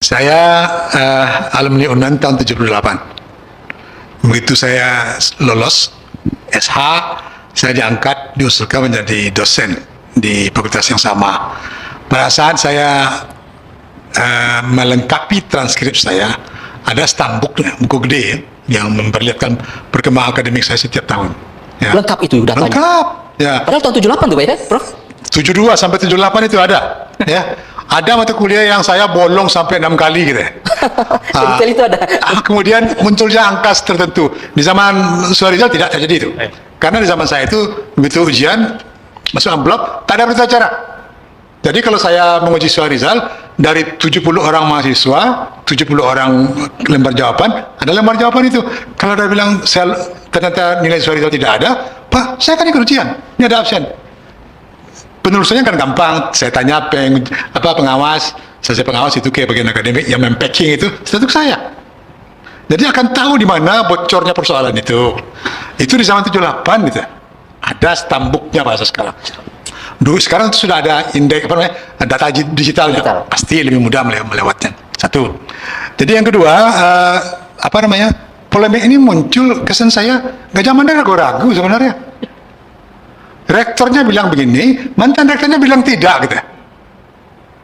Saya alumni UNAN tahun 78. Begitu saya lolos SH, saya diangkat, diusulkan menjadi dosen di fakultas yang sama. Pada saat saya melengkapi transkrip saya, ada stambuk buku gede yang memperlihatkan perkembangan akademik saya setiap tahun. Ya. Lengkap itu datanya? Lengkap. Ya. Padahal tahun 78 tuh Pak ya, Prof? 72 sampai 78 itu ada. Ya. Ada mata kuliah yang saya bolong sampai 6 kali gitu ya. Detail itu ada. Kemudian munculnya angka tertentu. Di zaman Suharizal tidak terjadi itu. Karena di zaman saya itu, begitu ujian, masuk amplop, tak ada berita acara. Jadi kalau saya menguji Suharizal, dari 70 orang mahasiswa, 70 orang lembar jawaban, ada lembar jawaban itu. Kalau dia bilang, ternyata nilai Suharizal tidak ada, Pak, saya kan ikut ujian, ini ada absen. Penelusurannya kan gampang, saya tanya pengawas, selesai pengawas itu ke bagian akademik yang mempacking itu saya. Jadi akan tahu di mana bocornya persoalan itu. Itu di zaman 78 gitu. Ada stambuknya bahasa sekarang. Dulu sekarang itu sudah ada indeks data digitalnya. Pasti lebih mudah melewatnya. Satu. Jadi yang kedua, polemik ini muncul, kesan saya Gajah Mada ragu-ragu sebenarnya. Rektornya bilang begini, mantan rektornya bilang tidak gitu.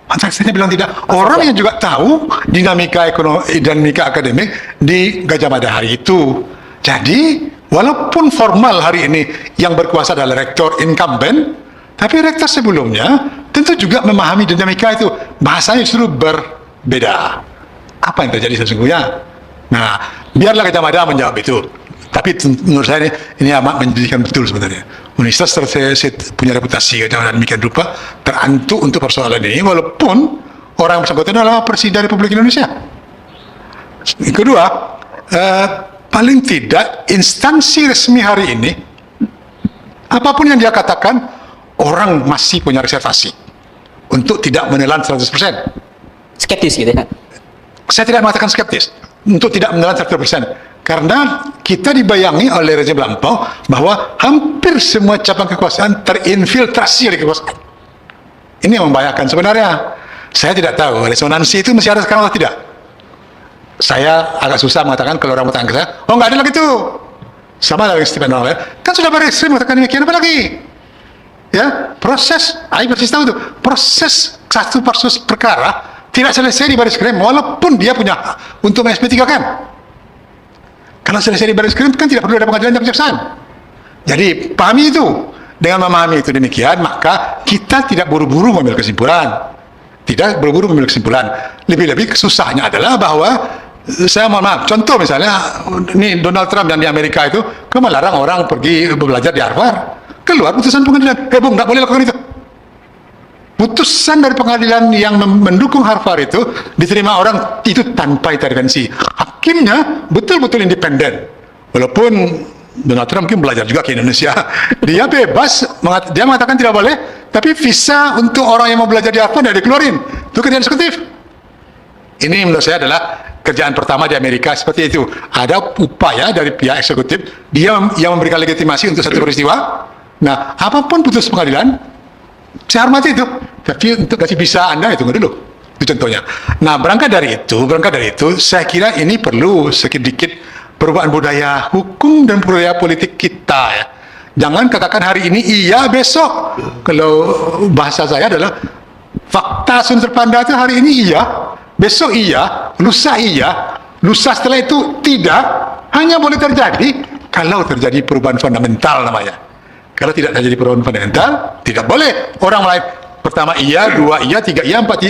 Mantan rektornya bilang tidak. Orang yang juga tahu dinamika ekonomi, dinamika akademik di Gajah Mada hari itu. Jadi, walaupun formal hari ini yang berkuasa adalah rektor incumbent, tapi rektor sebelumnya tentu juga memahami dinamika itu. Bahasanya justru berbeda. Apa yang terjadi sesungguhnya? Nah, biarlah Gajah Mada menjawab itu. Tapi menurut saya ini amat menjadikan betul sebenarnya. Universitas punya reputasi dan demikian rupa terantuk untuk persoalan ini, walaupun orang yang bersangkutan adalah Presiden Republik Indonesia. Yang kedua, paling tidak instansi resmi hari ini, apapun yang dia katakan, orang masih punya reservasi untuk tidak menelan 100%. Skeptis gitu ya? Saya tidak mengatakan skeptis untuk tidak menelan 100%. Karena kita dibayangi oleh rezim lampau bahwa hampir semua cabang kekuasaan terinfiltrasi oleh kekuasaan. Ini yang membahayakan sebenarnya. Saya tidak tahu resonansi itu masih ada sekarang atau tidak. Saya agak susah mengatakan kalau orang mengatakan ke saya, oh nggak ada lagi itu. Sama dengan Stephen Noel, kan sudah baris mengatakan demikian, apa lagi? Ya, proses, saya persis tahu itu, proses satu perkara tidak selesai di baris krim, walaupun dia punya hak untuk SP3 kan. Kalau selesai di baris krim kan tidak perlu ada pengadilan dan kejaksaan. Jadi pahami itu. Dengan memahami itu demikian, maka kita tidak buru-buru mengambil kesimpulan. Tidak buru-buru mengambil kesimpulan. Lebih-lebih susahnya adalah bahwa, saya mohon maaf, contoh misalnya, ini Donald Trump yang di Amerika itu, melarang orang pergi belajar di Harvard. Keluar putusan pengadilan, bung, tidak boleh lakukan itu. Putusan dari pengadilan yang mendukung Harvard itu diterima orang itu tanpa intervensi. Hakimnya betul-betul independen. Walaupun Donald Trump mungkin belajar juga ke Indonesia. Dia bebas, dia mengatakan tidak boleh, tapi visa untuk orang yang mau belajar di Harvard tidak dikeluarin. Itu kerjaan eksekutif. Ini menurut saya adalah kerjaan pertama di Amerika seperti itu. Ada upaya dari pihak eksekutif, dia yang memberikan legitimasi untuk satu peristiwa. Nah, apapun putus pengadilan, saya hormati itu, tapi untuk kasih visa Anda tunggu dulu. Itu contohnya. Nah, berangkat dari itu, saya kira ini perlu sedikit perubahan budaya hukum dan budaya politik kita ya. Jangan katakan hari ini iya, besok. Kalau bahasa saya adalah fakta sumber panda itu hari ini iya, besok iya, lusa setelah itu tidak. Hanya boleh terjadi kalau terjadi perubahan fundamental namanya. Kalau tidak terjadi perubahan fundamental, tidak boleh orang lain. Pertama iya, dua iya, tiga iya, empat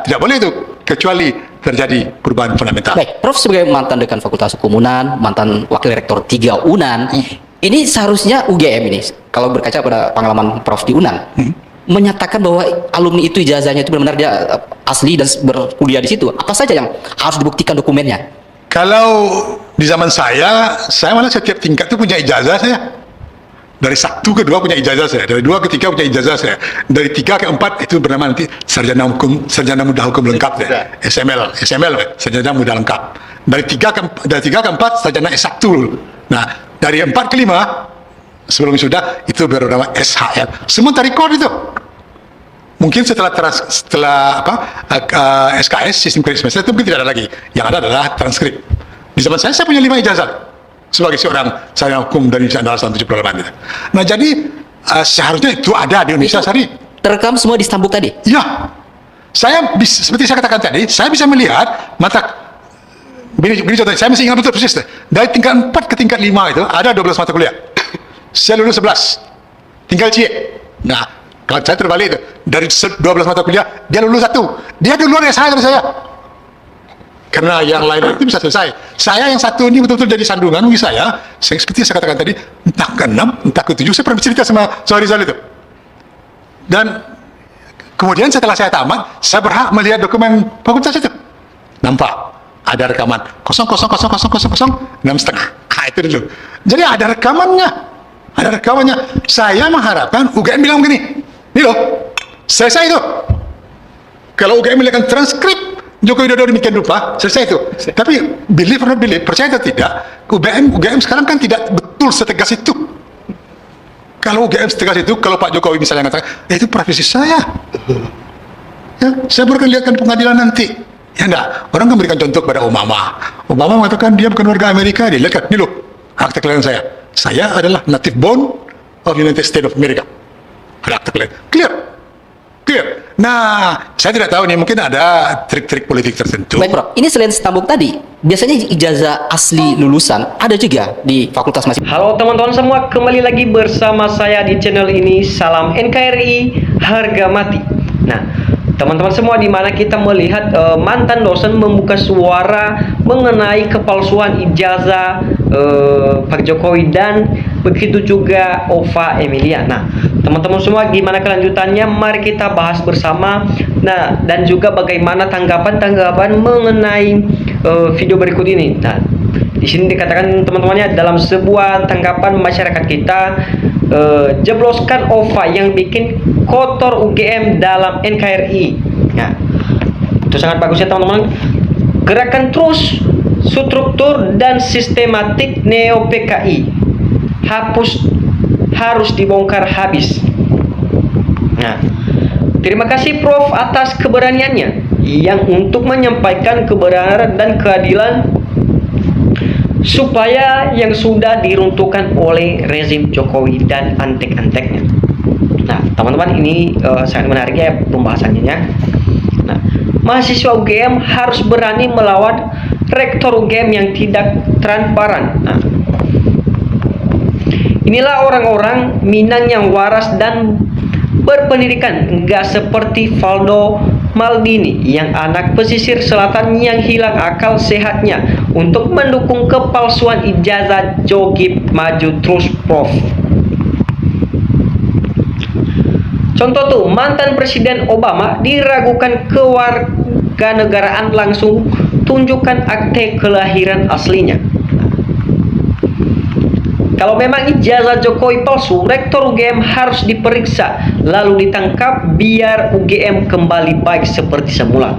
tidak boleh itu. Kecuali terjadi perubahan fundamental. Baik, Prof sebagai mantan dekan Fakultas Hukum UNAN, mantan wakil rektor 3 UNAN, ini seharusnya UGM ini, kalau berkaca pada pengalaman Prof di UNAN, menyatakan bahwa alumni itu ijazahnya itu benar-benar dia asli dan berkuliah di situ. Apa saja yang harus dibuktikan dokumennya? Kalau di zaman saya malah setiap tingkat itu punya ijazah saya. Dari 1 ke 2 punya ijazah saya, dari 2 ke 3 punya ijazah saya, dari 3 ke 4 itu bernama nanti sarjana muda hukum lengkap ya. SML, sarjana muda lengkap. Dari 3 ke 4 sarjana S1. Nah, dari 4 ke 5 sebelum sudah itu bernama SHL. Semua record itu. Mungkin setelah SKS sistem kredit semester itu mungkin tidak ada lagi. Yang ada adalah transkrip. Di zaman saya punya 5 ijazah sebagai seorang sarjana hukum dari Indonesia tahun 78 gitu. Nah jadi seharusnya itu ada di Indonesia Itu hari. terekam semua di stambuk tadi. Ya, seperti saya katakan tadi, saya bisa melihat Ini contohnya, saya masih ingat betul persis. Dari tingkat 4 ke tingkat 5 itu ada 12 mata kuliah. Saya lulus 11. Tinggal cie. Nah, kalau saya terbalik itu. Dari 12 mata kuliah, dia lulus 1. Dia duluan dari saya. Karena yang lain itu bisa selesai. Saya yang satu ini betul-betul jadi sandungan bagi saya. Seperti saya katakan tadi, entah ke-6, entah ke-7, saya pernah cerita sama Rizal itu. Dan kemudian setelah saya tamat, saya berhak melihat dokumen fakultas itu. Nampak. Ada rekaman 0,000,0,0,6,5. Nah, itu dulu. Jadi ada rekamannya. Saya mengharapkan UGM bilang begini, ini loh, selesai itu. Kalau UGM melihatkan transkrip Joko Widodo demikian rupa, selesai itu. Tapi believe or not believe, percaya atau tidak, UGM sekarang kan tidak betul setegas itu. Kalau UGM setegas itu, kalau Pak Jokowi misalnya mengatakan, itu profesi saya. Ya, saya baru akan lihatkan pengadilan nanti. Ya enggak, orang kan berikan contoh kepada Obama. Obama mengatakan dia bukan warga Amerika, dia lihat ini loh, akta kelahiran saya. Saya adalah native born of United States of America. Ada akta kelahiran. Clear. Nah, saya tidak tahu nih, mungkin ada trik-trik politik tertentu. Baik, Prof. Ini selain stambuk tadi, biasanya ijazah asli lulusan ada juga di fakultas masing. Halo teman-teman semua, kembali lagi bersama saya di channel ini. Salam NKRI, harga mati. Nah, teman-teman semua, di mana kita melihat mantan dosen membuka suara mengenai kepalsuan ijazah Pak Jokowi dan begitu juga Ova Emilia. Nah, teman-teman semua, gimana kelanjutannya? Mari kita bahas bersama. Nah, dan juga bagaimana tanggapan mengenai video berikut ini. Nah, di sini dikatakan teman-temannya, dalam sebuah tanggapan masyarakat kita, jebloskan Ova yang bikin kotor UGM dalam NKRI. Nah, itu sangat bagus ya teman-teman. Gerakan terus struktur dan sistematik neo PKI harus dibongkar habis. Nah, terima kasih Prof atas keberaniannya yang untuk menyampaikan kebenaran dan keadilan supaya yang sudah diruntuhkan oleh rezim Jokowi dan antek-anteknya. Nah, teman-teman, ini sangat menarik ya pembahasannya ya. Nah, mahasiswa UGM harus berani melawan rektor UGM yang tidak transparan. Nah, inilah orang-orang Minang yang waras dan berpendidikan, enggak seperti Valdo Maldini yang anak pesisir selatan yang hilang akal sehatnya untuk mendukung kepalsuan ijazah Jogi maju terus Prof. Contoh tuh, mantan Presiden Obama diragukan kewarganegaraan, langsung tunjukkan akte kelahiran aslinya. Kalau memang ijazah Jokowi palsu, rektor UGM harus diperiksa lalu ditangkap biar UGM kembali baik seperti semula.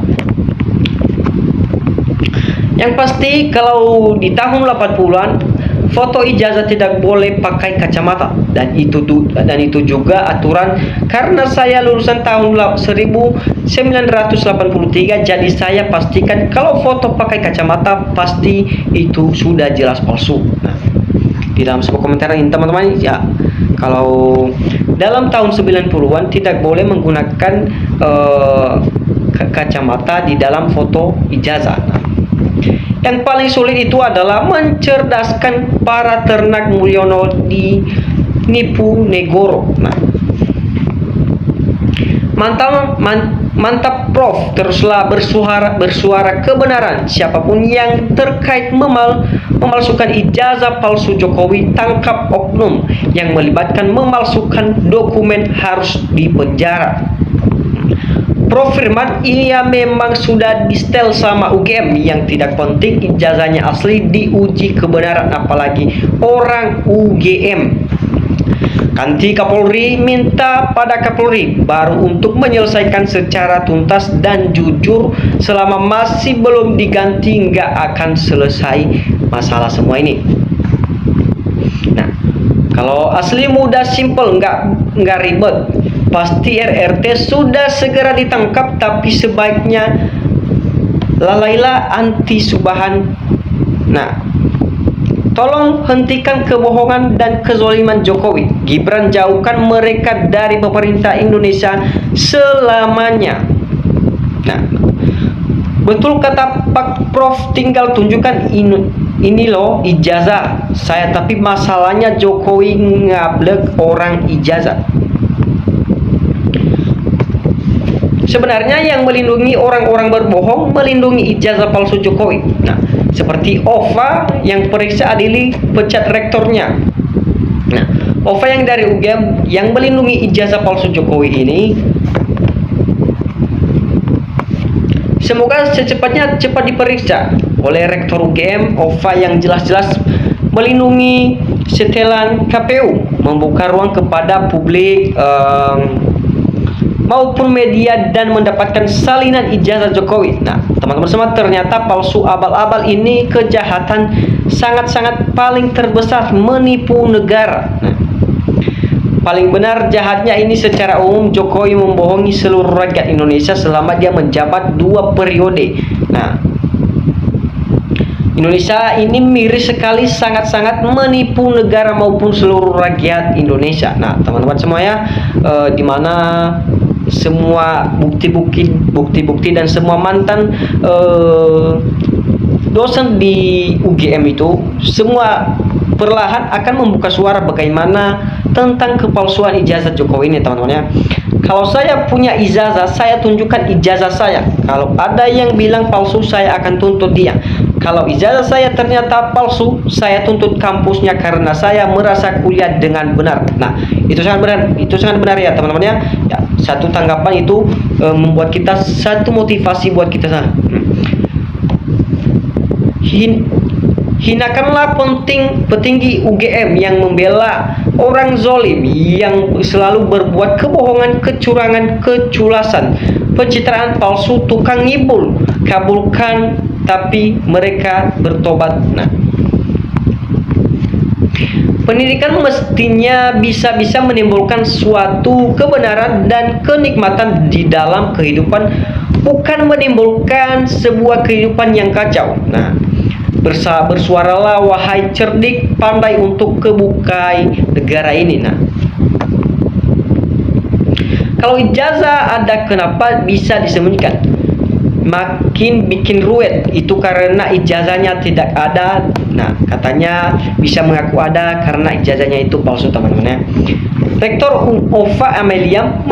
Yang pasti kalau di tahun 80-an foto ijazah tidak boleh pakai kacamata, dan itu juga aturan karena saya lulusan tahun 1983, jadi saya pastikan kalau foto pakai kacamata pasti itu sudah jelas palsu. Nah, di dalam sebuah komentar ini teman-teman ya, kalau dalam tahun 90-an tidak boleh menggunakan kacamata di dalam foto ijazah. Nah, yang paling sulit itu adalah mencerdaskan para ternak Mulyono di Nipu Negoro. Nah, mantap Prof, teruslah bersuara kebenaran. Siapapun yang terkait memalsukan ijazah palsu Jokowi, tangkap oknum yang melibatkan memalsukan dokumen, harus dipenjara. Prof Firman, ia memang sudah di-setel sama UGM yang tidak penting ijazahnya asli, diuji kebenaran, apalagi orang UGM. Kanti Kapolri minta pada Kapolri baru untuk menyelesaikan secara tuntas dan jujur. Selama masih belum diganti, nggak akan selesai masalah semua ini. Nah, kalau asli mudah, simple, nggak ribet. pasti RRT sudah segera ditangkap, tapi sebaiknya lalailah anti subahan. Nah, tolong hentikan kebohongan dan kezaliman Jokowi. Gibran jauhkan mereka dari pemerintah Indonesia selamanya. Nah, betul kata Pak Prof, tinggal tunjukkan ini loh ijazah saya, tapi masalahnya Jokowi ngablek orang ijazah. Sebenarnya yang melindungi orang-orang berbohong, melindungi ijazah palsu Jokowi. Nah, seperti OVA yang periksa adili pecat rektornya. Nah, OVA yang dari UGM yang melindungi ijazah palsu Jokowi ini, semoga secepatnya cepat diperiksa oleh rektor UGM. OVA yang jelas-jelas melindungi setelan KPU, membuka ruang kepada publik maupun media dan mendapatkan salinan ijazah Jokowi. Nah, teman-teman semua, ternyata palsu abal-abal ini kejahatan sangat-sangat paling terbesar, menipu negara. Nah, paling benar jahatnya ini secara umum Jokowi membohongi seluruh rakyat Indonesia selama dia menjabat 2 periode. Nah, Indonesia ini miris sekali, sangat-sangat menipu negara maupun seluruh rakyat Indonesia. Nah, teman-teman semuanya, di mana semua bukti-bukti dan semua mantan dosen di UGM itu semua perlahan akan membuka suara bagaimana tentang kepalsuan ijazah Jokowi ini, teman-teman ya. Kalau saya punya ijazah, saya tunjukkan ijazah saya. Kalau ada yang bilang palsu, saya akan tuntut dia. Kalau ijazah saya ternyata palsu, saya tuntut kampusnya karena saya merasa kuliah dengan benar. Nah, itu sangat benar, ya teman-teman ya. Ya, satu tanggapan itu membuat kita satu motivasi buat kita sana. Hinakanlah petinggi UGM yang membela orang zolim yang selalu berbuat kebohongan, kecurangan, keculasan, pencitraan palsu, tukang ngibul. Kabulkan, tapi mereka bertobat. Nah, pendidikan mestinya bisa menimbulkan suatu kebenaran dan kenikmatan di dalam kehidupan, bukan menimbulkan sebuah kehidupan yang kacau. Nah, bersuaralah wahai cerdik, pandai untuk kebukai negara ini. Nah, kalau ijazah ada, kenapa bisa disembunyikan? Makin bikin ruwet itu karena ijazahnya tidak ada. Nah, katanya bisa mengaku ada karena ijazahnya itu palsu, teman-teman ya. Rektor OVA Amelia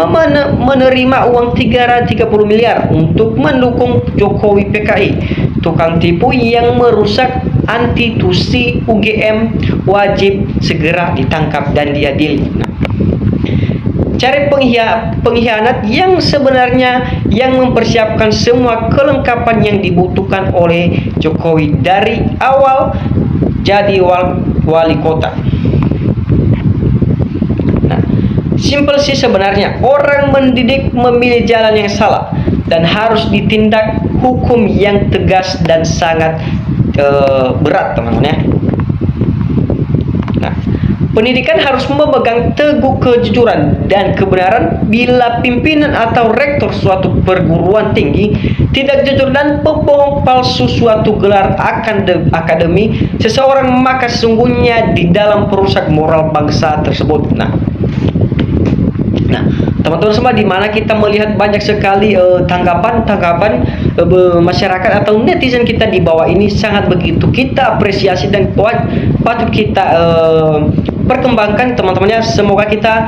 menerima uang 330 miliar untuk mendukung Jokowi PKI. Tukang tipu yang merusak institusi UGM wajib segera ditangkap dan diadili. Nah, cari pengkhianat yang sebenarnya yang mempersiapkan semua kelengkapan yang dibutuhkan oleh Jokowi dari awal jadi wali kota. Nah, simpel sih sebenarnya, orang mendidik memilih jalan yang salah dan harus ditindak hukum yang tegas dan sangat berat, teman-teman ya. Nah, pendidikan harus memegang teguh kejujuran dan kebenaran. Bila pimpinan atau rektor suatu perguruan tinggi tidak jujur dan pembohong palsu suatu gelar akademi seseorang, maka sesungguhnya di dalam perusak moral bangsa tersebut. Nah, teman-teman semua, di mana kita melihat banyak sekali tanggapan masyarakat atau netizen kita di bawah ini sangat begitu kita apresiasi dan patut kita perkembangkan, teman-temannya. Semoga kita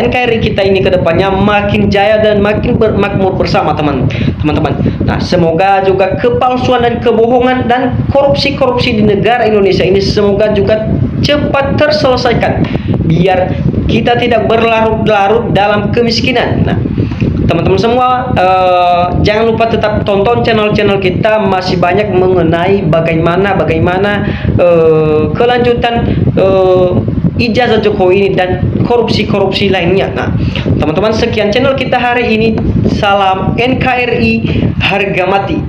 NKRI kita ini kedepannya makin jaya dan makin makmur bersama, teman-teman. Nah, semoga juga kepalsuan dan kebohongan dan korupsi di negara Indonesia ini semoga juga cepat terselesaikan, biar kita tidak berlarut-larut dalam kemiskinan. Nah, teman-teman semua, jangan lupa tetap tonton channel-channel kita, masih banyak mengenai bagaimana kelanjutan ijazah Jokowi ini dan korupsi lainnya. Nah, teman-teman, sekian channel kita hari ini. Salam NKRI, harga mati.